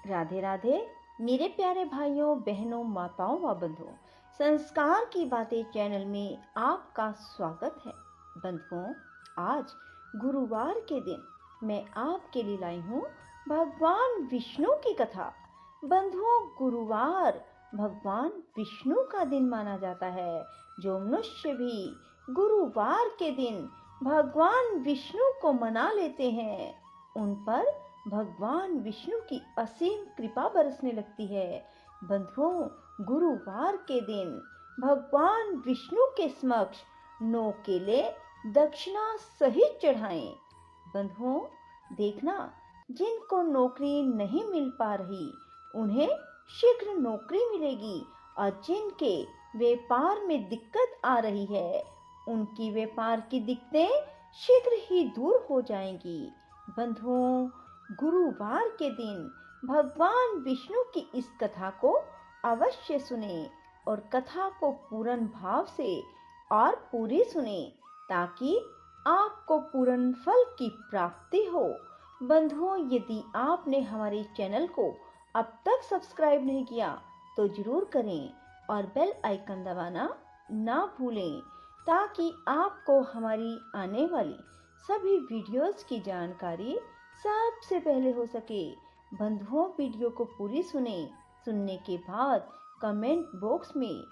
राधे राधे मेरे प्यारे भाइयों बहनों माताओं व बंधुओं, संस्कार की बातें चैनल में आपका स्वागत है। बंधुओं, आज गुरुवार के दिन मैं आपके लिए लाई हूँ भगवान विष्णु की कथा। बंधुओं, गुरुवार भगवान विष्णु का दिन माना जाता है। जो मनुष्य भी गुरुवार के दिन भगवान विष्णु को मना लेते हैं, उन पर भगवान विष्णु की असीम कृपा बरसने लगती है। बंधुओं, गुरुवार के दिन भगवान विष्णु के समक्ष 9 केले दक्षिणा सहित चढ़ाएं। बंधुओं, देखना, जिनको नौकरी नहीं मिल पा रही उन्हें शीघ्र नौकरी मिलेगी, और जिनके व्यापार में दिक्कत आ रही है उनकी व्यापार की दिक्कतें शीघ्र ही दूर हो जाएंगी। बंधुओं, गुरुवार के दिन भगवान विष्णु की इस कथा को अवश्य सुने और कथा को पूर्ण भाव से और पूरी सुने, ताकि आपको पूर्ण फल की प्राप्ति हो। बंधुओं, यदि आपने हमारे चैनल को अब तक सब्सक्राइब नहीं किया तो जरूर करें और बेल आइकन दबाना ना भूलें, ताकि आपको हमारी आने वाली सभी वीडियोस की जानकारी सबसे पहले हो सके। बंधुओं, वीडियो को पूरी सुनने के बाद कमेंट बॉक्स में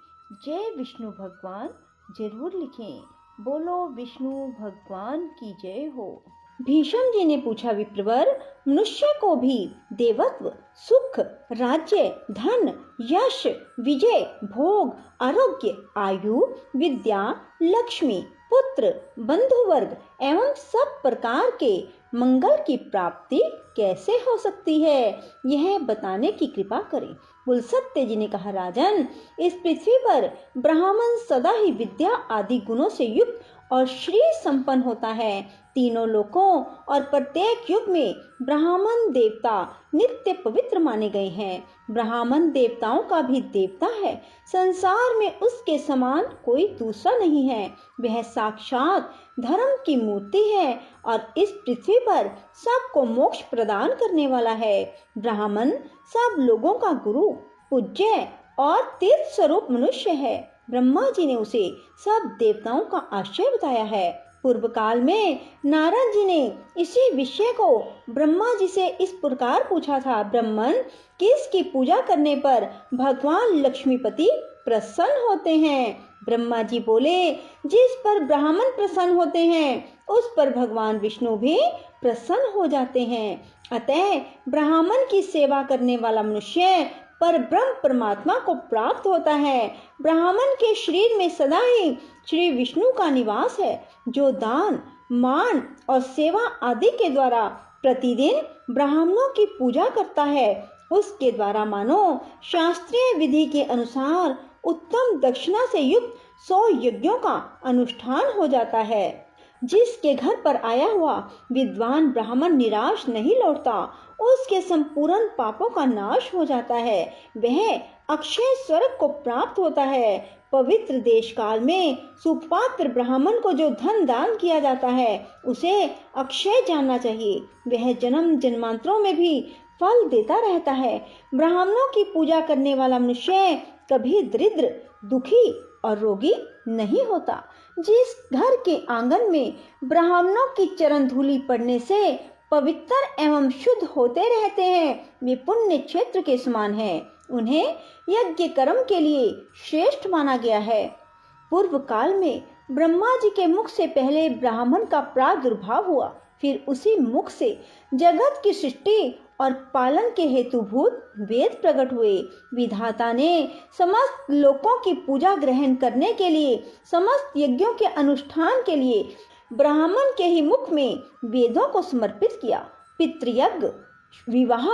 जय विष्णु भगवान जरूर लिखें। बोलो विष्णु भगवान की जय हो। भीष्म जी ने पूछा, विप्रवर, मनुष्य को भी देवत्व, सुख, राज्य, धन, यश, विजय, भोग, आरोग्य, आयु, विद्या, लक्ष्मी, पुत्र, बंधु वर्ग एवं सब प्रकार के मंगल की प्राप्ति कैसे हो सकती है, यह बताने की कृपा करें। बुलसत्य जी ने कहा, राजन, इस पृथ्वी पर ब्राह्मण सदा ही विद्या आदि गुणों से युक्त और श्री संपन्न होता है। तीनों लोकों और प्रत्येक युग में ब्राह्मण देवता नित्य पवित्र माने गए हैं। ब्राह्मण देवताओं का भी देवता है। संसार में उसके समान कोई दूसरा नहीं है। वह साक्षात धर्म की मूर्ति है और इस पृथ्वी पर सबको मोक्ष प्रदान करने वाला है। ब्राह्मण सब लोगों का गुरु, पूज्य और तीर्थ स्वरूप मनुष्य है। ब्रह्मा जी ने उसे सब देवताओं का आश्रय बताया है। पूर्व काल में नारद जी ने इसी विषय को ब्रह्मा जी से इस प्रकार पूछा था, ब्राह्मण किसकी पूजा करने पर भगवान लक्ष्मीपति प्रसन्न होते हैं? ब्रह्मा जी बोले, जिस पर ब्राह्मण प्रसन्न होते हैं उस पर भगवान विष्णु भी प्रसन्न हो जाते हैं। अतः ब्राह्मण की सेवा करने वाला मनुष्य पर ब्रह्म परमात्मा को प्राप्त होता है। ब्राह्मण के शरीर में सदा ही श्री विष्णु का निवास है, जो दान, मान और सेवा आदि के द्वारा प्रतिदिन ब्राह्मणों की पूजा करता है। उसके द्वारा मानो शास्त्रीय विधि के अनुसार उत्तम दक्षिणा से युक्त 100 यज्ञों का अनुष्ठान हो जाता है। जिसके घर पर आया हुआ विद्वान ब्राह्मण निराश नहीं लौटता, उसके संपूर्ण पापों का नाश हो जाता है। वह अक्षय स्वर्ग को प्राप्त होता है। पवित्र देश काल में सुपात्र ब्राह्मण को जो धन दान किया जाता है उसे अक्षय जानना चाहिए। वह जन्म जन्मांतरों में भी फल देता रहता है। ब्राह्मणों की पूजा करने वाला मनुष्य कभी दरिद्र, दुखी और रोगी नहीं होता। जिस घर के आंगन में ब्राह्मणों की चरण धूलि पड़ने से पवित्र एवं शुद्ध होते रहते हैं, वे पुण्य क्षेत्र के समान है। उन्हें यज्ञ कर्म के लिए श्रेष्ठ माना गया है। पूर्व काल में ब्रह्मा जी के मुख से पहले ब्राह्मण का प्रादुर्भाव हुआ, फिर उसी मुख से जगत की सृष्टि और पालन के हेतुभूत वेद प्रकट हुए। विधाता ने समस्त लोकों की पूजा ग्रहण करने के लिए, समस्त यज्ञों के अनुष्ठान के लिए ब्राह्मण के ही मुख में वेदों को समर्पित किया। पितृयज्ञ, विवाह,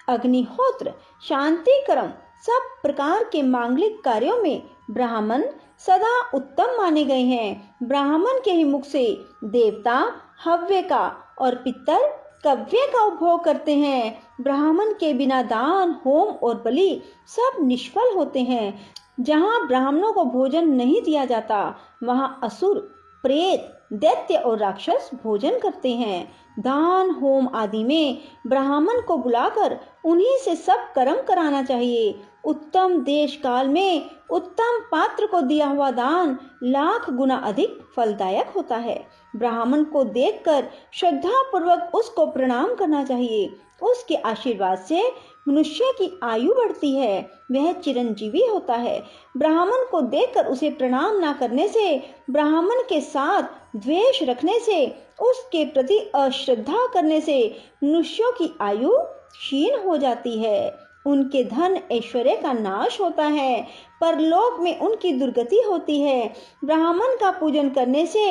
अग्निहोत्र, शांति कर्म, सब प्रकार के मांगलिक कार्यों में ब्राह्मण सदा उत्तम माने गए हैं। ब्राह्मण के ही मुख से देवता हव्य का और पितर कव्य का उपभोग करते हैं। ब्राह्मण के बिना दान, होम और बलि सब निष्फल होते हैं। जहाँ ब्राह्मणों को भोजन नहीं दिया जाता, वहाँ असुर, प्रेत, दैत्य और राक्षस भोजन करते हैं। दान होम आदि में ब्राह्मण को बुलाकर उन्हीं से सब कर्म कराना चाहिए। उत्तम देश काल में उत्तम पात्र को दिया हुआ दान लाख गुना अधिक फलदायक होता है। ब्राह्मण को देखकर श्रद्धा पूर्वक उसको प्रणाम करना चाहिए। उसके आशीर्वाद से मनुष्य की आयु बढ़ती है, वह चिरंजीवी होता है। ब्राह्मण को देखकर उसे प्रणाम न करने से, ब्राह्मण के साथ द्वेष रखने से, उसके प्रति अश्रद्धा करने से मनुष्यों की आयु क्षीण हो जाती है। उनके धन ऐश्वर्य का नाश होता है, परलोक में उनकी दुर्गति होती है। ब्राह्मण का पूजन करने से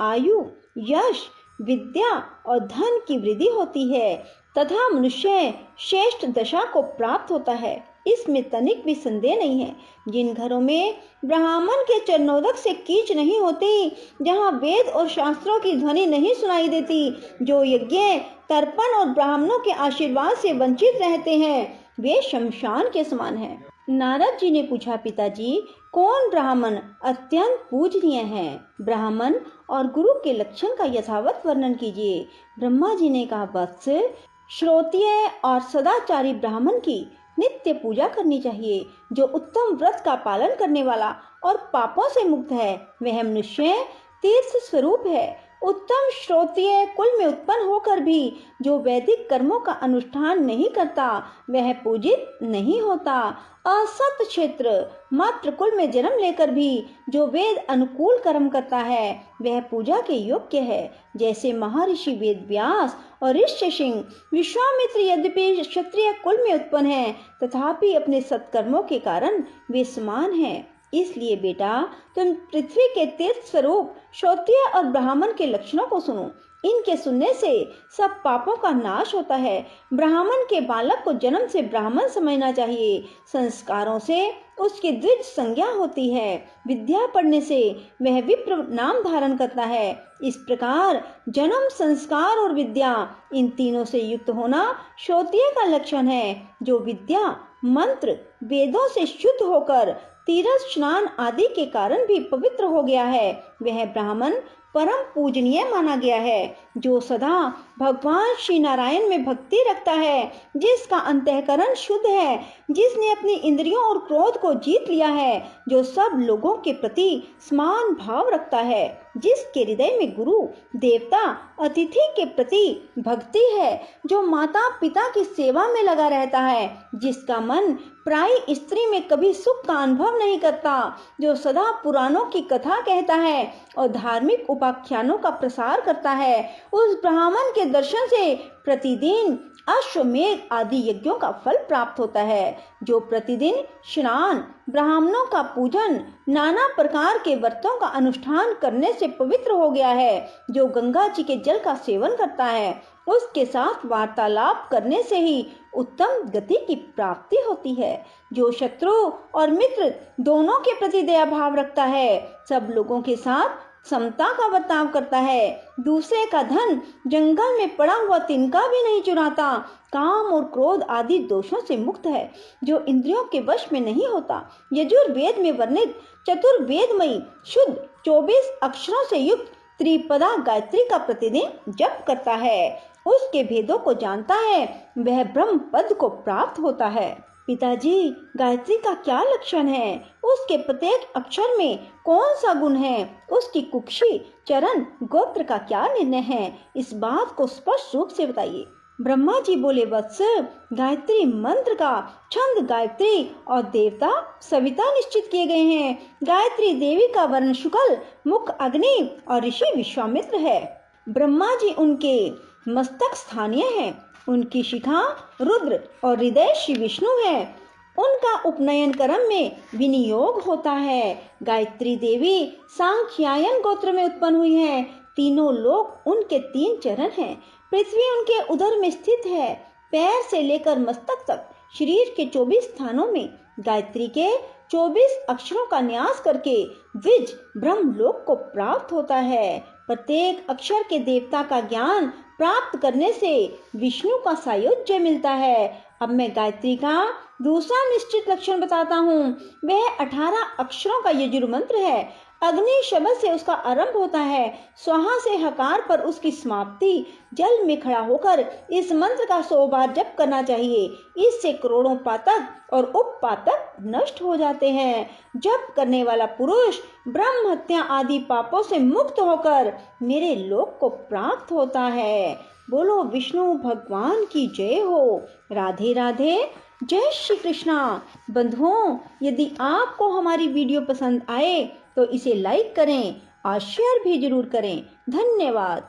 आयु, यश, विद्या और धन की वृद्धि होती है तथा मनुष्य श्रेष्ठ दशा को प्राप्त होता है। इसमें तनिक भी संदेह नहीं है। जिन घरों में ब्राह्मण के चरणोदक से कीच नहीं होती, जहाँ वेद और शास्त्रों की ध्वनि नहीं सुनाई देती, जो यज्ञ, तर्पण और ब्राह्मणों के आशीर्वाद से वंचित रहते हैं, वे शमशान के समान हैं। नारद जी ने पूछा, पिताजी, कौन ब्राह्मण अत्यंत पूजनीय है? ब्राह्मण और गुरु के लक्षण का यथावत वर्णन कीजिए। ब्रह्मा जी ने कहा, वत्स, श्रोत्रिय और सदाचारी ब्राह्मण की नित्य पूजा करनी चाहिए। जो उत्तम व्रत का पालन करने वाला और पापों से मुक्त है, वह मनुष्य तीर्थ स्वरूप है। उत्तम श्रोत्रिय कुल में उत्पन्न होकर भी जो वैदिक कर्मों का अनुष्ठान नहीं करता, वह पूजित नहीं होता। असत क्षेत्र मात्र कुल में जन्म लेकर भी जो वेद अनुकूल कर्म करता है, वह पूजा के योग्य है। जैसे महर्षि वेद व्यास और ऋष्य सिंह, विश्वामित्र यद्यपि क्षत्रिय कुल में उत्पन्न है, तथापि अपने सत्कर्मों के कारण वे समान हैं। इसलिए बेटा, तुम पृथ्वी के तीर्थ स्वरूप श्रोत्रिय और ब्राह्मण के लक्षणों को सुनो। इनके सुनने से सब पापों का नाश होता है। ब्राह्मण के बालक को जन्म से ब्राह्मण समझना चाहिए। संस्कारों से उसकी द्विज संज्ञा होती है। विद्या पढ़ने से वह विप्र नाम धारण करता है। इस प्रकार जन्म, संस्कार और विद्या, इन तीनों से युक्त होना श्रोत्रिय का लक्षण है। जो विद्या, मंत्र, वेदों से शुद्ध होकर तीर्थ स्नान आदि के कारण भी पवित्र हो गया है, वह ब्राह्मण परम पूजनीय माना गया है। जो सदा भगवान श्री नारायण में भक्ति रखता है, जिसका अंतःकरण शुद्ध है, जिसने अपनी इंद्रियों और क्रोध को जीत लिया है, जो सब लोगों के प्रति समान भाव रखता है, जिसके हृदय में गुरु, देवता, अतिथि के प्रति भक्ति है, जो माता पिता की सेवा में लगा रहता है, जिसका मन पराई स्त्री में कभी सुख का अनुभव नहीं करता, जो सदा पुराणों की कथा कहता है और धार्मिक उपाख्यानों का प्रसार करता है, उस ब्राह्मण के दर्शन से प्रतिदिन अश्वमेध आदि यज्ञों का फल प्राप्त होता है। जो प्रतिदिन स्नान, ब्राह्मणों का पूजन, नाना प्रकार के व्रतों का अनुष्ठान करने से पवित्र हो गया है, जो गंगा जी के जल का सेवन करता है, उसके साथ वार्तालाप करने से ही उत्तम गति की प्राप्ति होती है। जो शत्रु और मित्र दोनों के प्रति दया भाव रखता है, सब लोगों के साथ समता का बर्ताव करता है, दूसरे का धन जंगल में पड़ा हुआ तिनका भी नहीं चुराता, काम और क्रोध आदि दोषों से मुक्त है, जो इंद्रियों के वश में नहीं होता, यजुर्वेद में वर्णित चतुर्वेदमयी शुद्ध 24 अक्षरों से युक्त त्रिपदा गायत्री का प्रतिदिन जप करता है, उसके भेदों को जानता है, वह ब्रह्म पद को प्राप्त होता है। पिताजी, गायत्री का क्या लक्षण है? उसके प्रत्येक अक्षर में कौन सा गुण है? उसकी कुक्षी, चरण, गोत्र का क्या निर्णय है? इस बात को स्पष्ट रूप से बताइए। ब्रह्मा जी बोले, वत्स, गायत्री मंत्र का छंद गायत्री और देवता सविता निश्चित किए गए हैं। गायत्री देवी का वर्ण शुक्ल, मुख अग्नि और ऋषि विश्वामित्र है। ब्रह्मा जी उनके मस्तक स्थानीय है, उनकी शिखा रुद्र और हृदय श्री विष्णु है। उनका उपनयन कर्म में विनियोग होता है। गायत्री देवी सांख्यायन गोत्र में उत्पन्न हुई है। तीनों लोक उनके 3 चरण हैं। पृथ्वी उनके उदर में स्थित है। पैर से लेकर मस्तक तक शरीर के 24 स्थानों में गायत्री के 24 अक्षरों का न्यास करके द्विज ब्रह्मलोक को प्राप्त होता है। प्रत्येक अक्षर के देवता का ज्ञान प्राप्त करने से विष्णु का सायुज्य मिलता है। अब मैं गायत्री का दूसरा निश्चित लक्षण बताता हूँ। वह 18 अक्षरों का यजुर् मंत्र है। अग्नि शब्द से उसका आरंभ होता है, स्वाहा से हकार पर उसकी समाप्ति। जल में खड़ा होकर इस मंत्र का 100 बार जप करना चाहिए। इससे करोड़ों पातक और उपपातक नष्ट हो जाते हैं। जप करने वाला पुरुष ब्रह्म हत्या आदि पापों से मुक्त होकर मेरे लोक को प्राप्त होता है। बोलो विष्णु भगवान की जय हो। राधे राधे, जय श्री कृष्णा। बंधुओं, यदि आपको हमारी वीडियो पसंद आए तो इसे लाइक करें और शेयर भी जरूर करें। धन्यवाद।